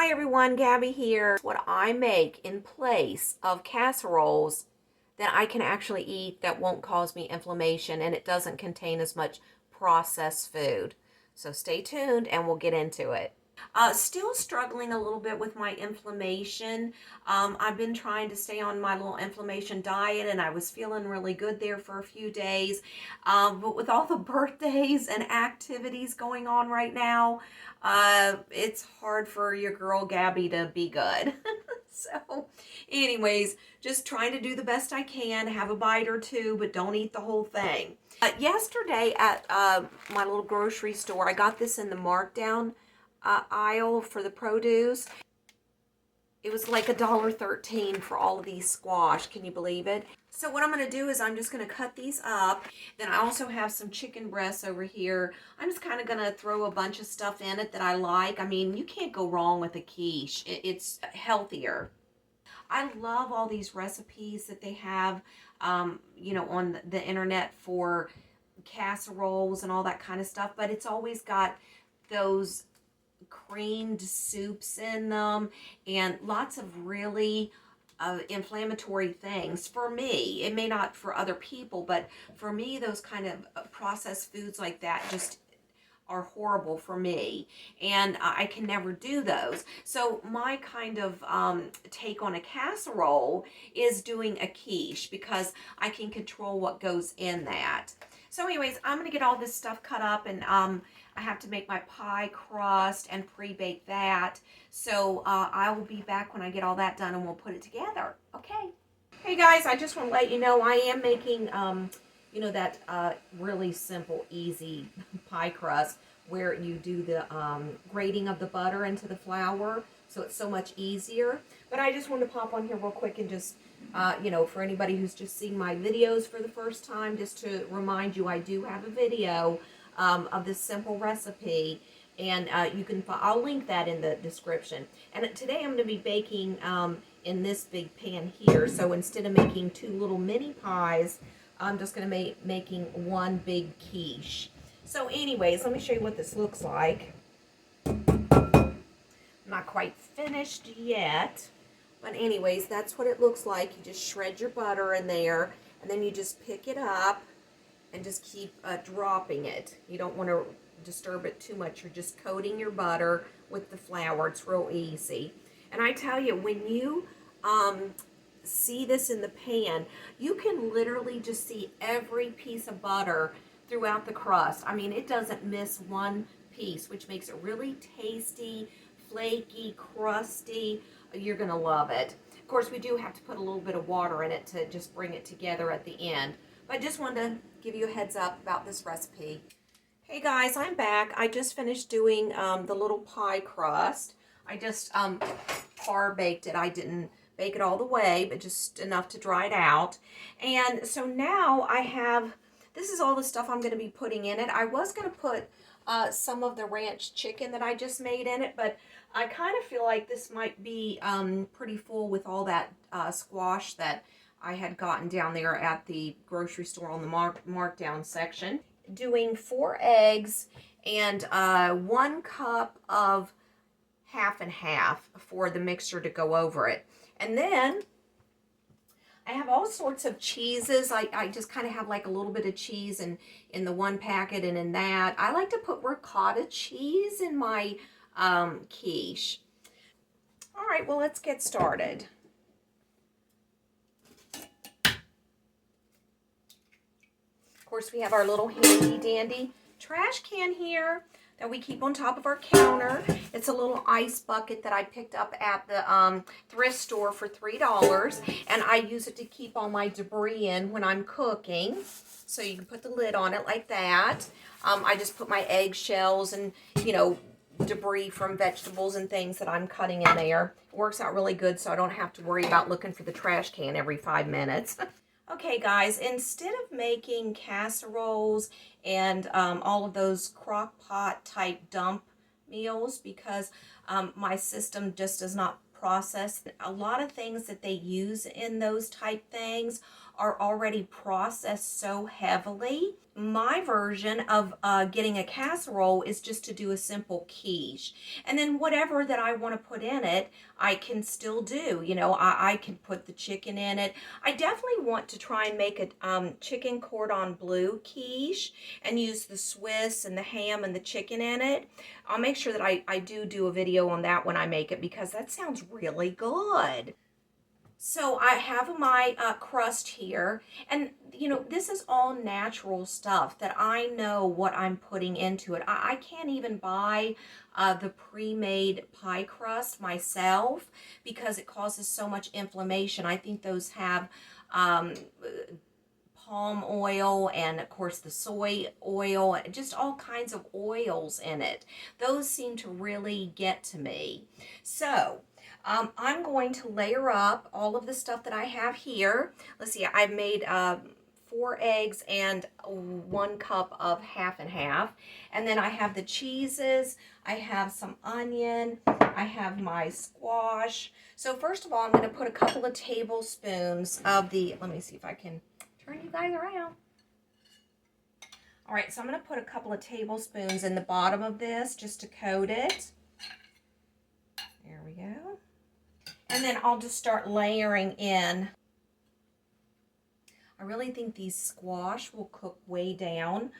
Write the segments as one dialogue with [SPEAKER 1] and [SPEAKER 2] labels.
[SPEAKER 1] Hi everyone, Gabby here. What I make in place of casseroles that I can actually eat that won't cause me inflammation and it doesn't contain as much processed food. So stay tuned and we'll get into it. Still struggling a little bit with my inflammation. I've been trying to stay on my little inflammation diet and I was feeling really good there for a few days. But with all the birthdays and activities going on right now, it's hard for your girl Gabby to be good. So anyways, just trying to do the best I can, have a bite or two, but don't eat the whole thing. Yesterday at my little grocery store, I got this in the markdown aisle for the produce. It was like $1.13 for all of these squash. Can you believe it? So what I'm going to do is I'm just going to cut these up. Then I also have some chicken breasts over here. I'm just kind of going to throw a bunch of stuff in it that I like. I mean, you can't go wrong with a quiche. It's healthier. I love all these recipes that they have, on the internet for casseroles and all that kind of stuff. But it's always got those creamed soups in them and lots of really inflammatory things. For me, it may not for other people, but for me, those kind of processed foods like that just are horrible for me, and I can never do those. So my kind of take on a casserole is doing a quiche because I can control what goes in that. So anyways, I'm going to get all this stuff cut up, and I have to make my pie crust and pre-bake that. So I will be back when I get all that done and we'll put it together. Okay. Hey guys, I just want to let you know I am making, that really simple, easy pie crust where you do the grating of the butter into the flour. So it's so much easier. But I just wanted to pop on here real quick and just, for anybody who's just seeing my videos for the first time, just to remind you I do have a video of this simple recipe, and I'll link that in the description. And today I'm going to be baking in this big pan here. So instead of making two little mini pies, I'm just going to be making one big quiche. So anyways, let me show you what this looks like. I'm not quite finished yet, but anyways, that's what it looks like. You just shred your butter in there, and then you just pick it up and just keep dropping it. You don't want to disturb it too much. You're just coating your butter with the flour. It's real easy. And I tell you, when you see this in the pan, you can literally just see every piece of butter throughout the crust. I mean, it doesn't miss one piece, which makes it really tasty, flaky, crusty. You're gonna love it. Of course, we do have to put a little bit of water in it to just bring it together at the end. But I just wanted to give you a heads up about this recipe. Hey guys, I'm back. I just finished doing the little pie crust. I just par baked it. I didn't bake it all the way, but just enough to dry it out. And so now this is all the stuff I'm going to be putting in it. I was going to put some of the ranch chicken that I just made in it, but I kind of feel like this might be pretty full with all that squash that I had gotten down there at the grocery store on the markdown section. Doing 4 eggs and 1 cup of half and half for the mixture to go over it. And then I have all sorts of cheeses. I just kind of have like a little bit of cheese in the one packet and in that. I like to put ricotta cheese in my quiche. All right, well, let's get started. Of course, we have our little handy dandy trash can here that we keep on top of our counter. It's a little ice bucket that I picked up at the thrift store for $3, and I use it to keep all my debris in when I'm cooking. So you can put the lid on it like that. I just put my eggshells and, debris from vegetables and things that I'm cutting in there. It works out really good, so I don't have to worry about looking for the trash can every 5 minutes. Okay guys, instead of making casseroles and all of those crock pot type dump meals, because my system just does not processed. A lot of things that they use in those type things are already processed so heavily. My version of getting a casserole is just to do a simple quiche. And then whatever that I want to put in it, I can still do. You know, I can put the chicken in it. I definitely want to try and make a chicken cordon bleu quiche and use the Swiss and the ham and the chicken in it. I'll make sure that I do a video on that when I make it, because that sounds really good. So I have my crust here, and you know, this is all natural stuff that I know what I'm putting into it. I can't even buy the pre-made pie crust myself because it causes so much inflammation. I think those have palm oil and of course the soy oil, just all kinds of oils in it. Those seem to really get to me. So I'm going to layer up all of the stuff that I have here. Let's see, I've made 4 eggs and 1 cup of half and half. And then I have the cheeses, I have some onion, I have my squash. So first of all, I'm going to put a couple of tablespoons of the, let me see if I can turn you guys around. All right, so I'm going to put a couple of tablespoons in the bottom of this just to coat it. There we go. And then I'll just start layering in. I really think these squash will cook way down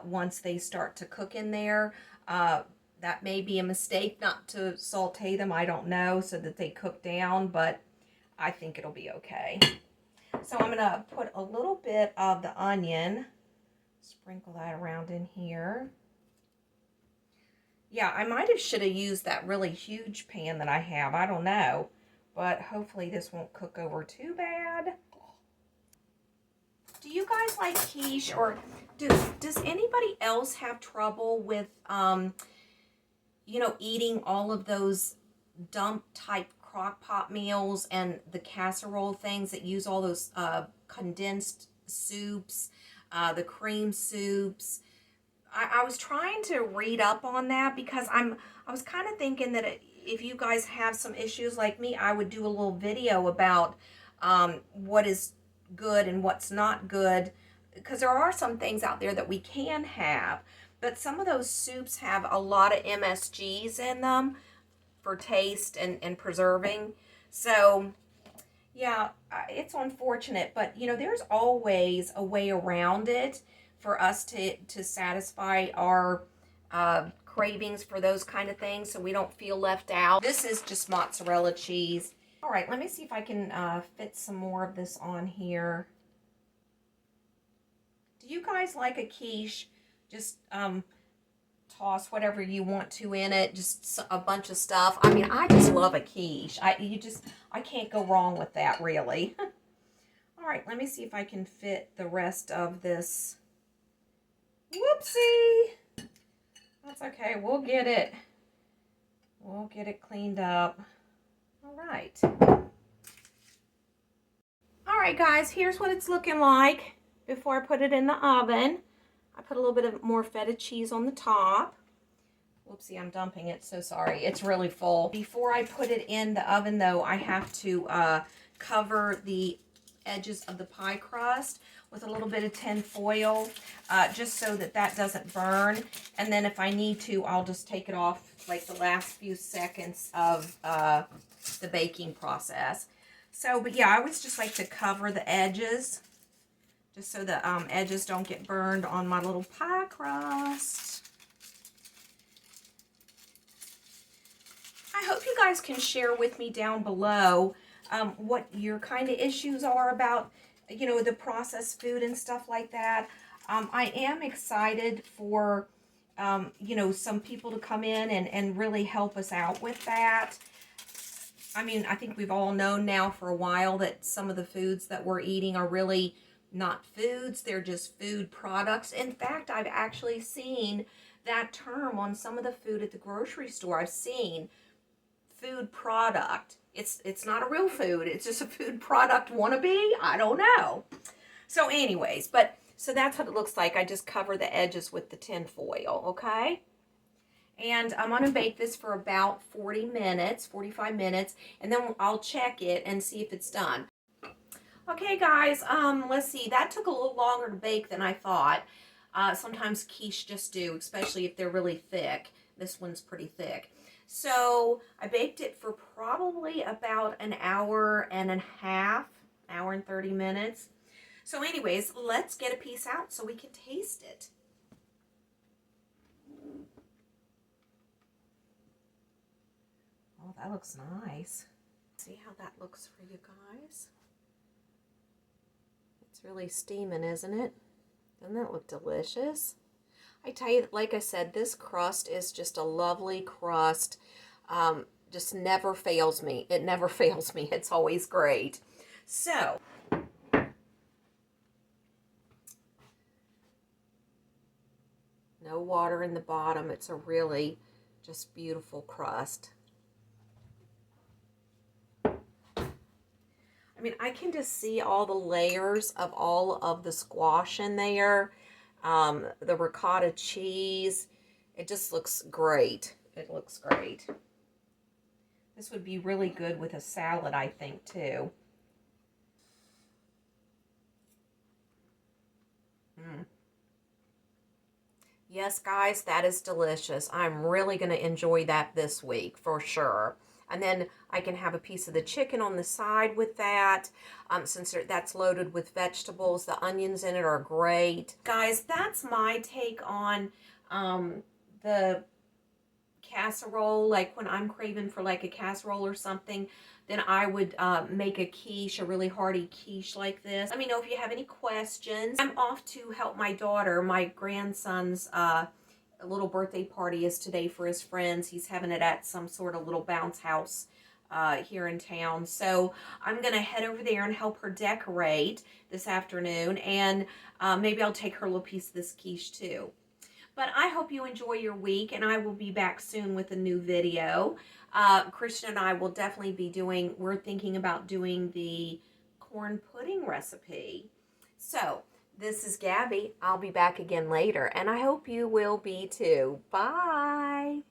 [SPEAKER 1] once they start to cook in there. That may be a mistake not to saute them, I don't know, so that they cook down, but I think it'll be okay. So I'm going to put a little bit of the onion, sprinkle that around in here. Yeah, I might have should have used that really huge pan that I have, I don't know. But hopefully this won't cook over too bad. Do you guys like quiche, or does anybody else have trouble with, you know, eating all of those dump type crock pot meals and the casserole things that use all those condensed soups, the cream soups? I was trying to read up on that because I was kind of thinking that if you guys have some issues like me, I would do a little video about what is good and what's not good, because there are some things out there that we can have, but some of those soups have a lot of MSGs in them for taste and preserving. So yeah, it's unfortunate, but you know, there's always a way around it for us to satisfy our cravings for those kind of things, so we don't feel left out. This is just mozzarella cheese. All right, let me see if I can fit some more of this on here. Do you guys like a quiche? Just toss whatever you want to in it, just a bunch of stuff. I mean, I just love a quiche. I can't go wrong with that, really. All right, let me see if I can fit the rest of this. Whoopsie. That's okay. We'll get it. We'll get it cleaned up. All right. All right, guys, here's what it's looking like before I put it in the oven. I put a little bit of more feta cheese on the top. Whoopsie, I'm dumping it. So sorry. It's really full. Before I put it in the oven, though, I have to cover the edges of the pie crust with a little bit of tin foil, just so that that doesn't burn. And then if I need to, I'll just take it off like the last few seconds of the baking process. So, but yeah, I always just like to cover the edges, just so the edges don't get burned on my little pie crust. I hope you guys can share with me down below what your kind of issues are about, you know, the processed food and stuff like that. I am excited for, you know, some people to come in and really help us out with that. I mean, I think we've all known now for a while that some of the foods that we're eating are really not foods. They're just food products. In fact, I've actually seen that term on some of the food at the grocery store. I've seen food product. It's not a real food. It's just a food product wannabe. I don't know. So anyways, so that's what it looks like. I just cover the edges with the tin foil, okay? And I'm going to bake this for about 40 minutes, 45 minutes, and then I'll check it and see if it's done. Okay, guys, let's see. That took a little longer to bake than I thought. Sometimes quiche just do, especially if they're really thick. This one's pretty thick. So I baked it for probably about an hour and a half, hour and 30 minutes. So anyways, let's get a piece out so we can taste it. Oh, that looks nice. See how that looks for you guys? It's really steaming, isn't it? Doesn't that look delicious? I tell you, like I said, this crust is just a lovely crust. Just never fails me. It never fails me. It's always great. So, no water in the bottom. It's a really just beautiful crust. I mean, I can just see all the layers of all of the squash in there. The ricotta cheese. It just looks great. It looks great. This would be really good with a salad, I think, too. Yes, guys, that is delicious. I'm really going to enjoy that this week for sure. And then I can have a piece of the chicken on the side with that. Since that's loaded with vegetables, the onions in it are great. Guys, that's my take on the casserole. Like when I'm craving for like a casserole or something, then I would make a quiche, a really hearty quiche like this. Let me know if you have any questions. I'm off to help my daughter. My grandson's little birthday party is today for his friends. He's having it at some sort of little bounce house here in town. So I'm going to head over there and help her decorate this afternoon. And maybe I'll take her a little piece of this quiche too. But I hope you enjoy your week, and I will be back soon with a new video. Christian and I will definitely be we're thinking about doing the corn pudding recipe. So, this is Gabby. I'll be back again later, and I hope you will be too. Bye!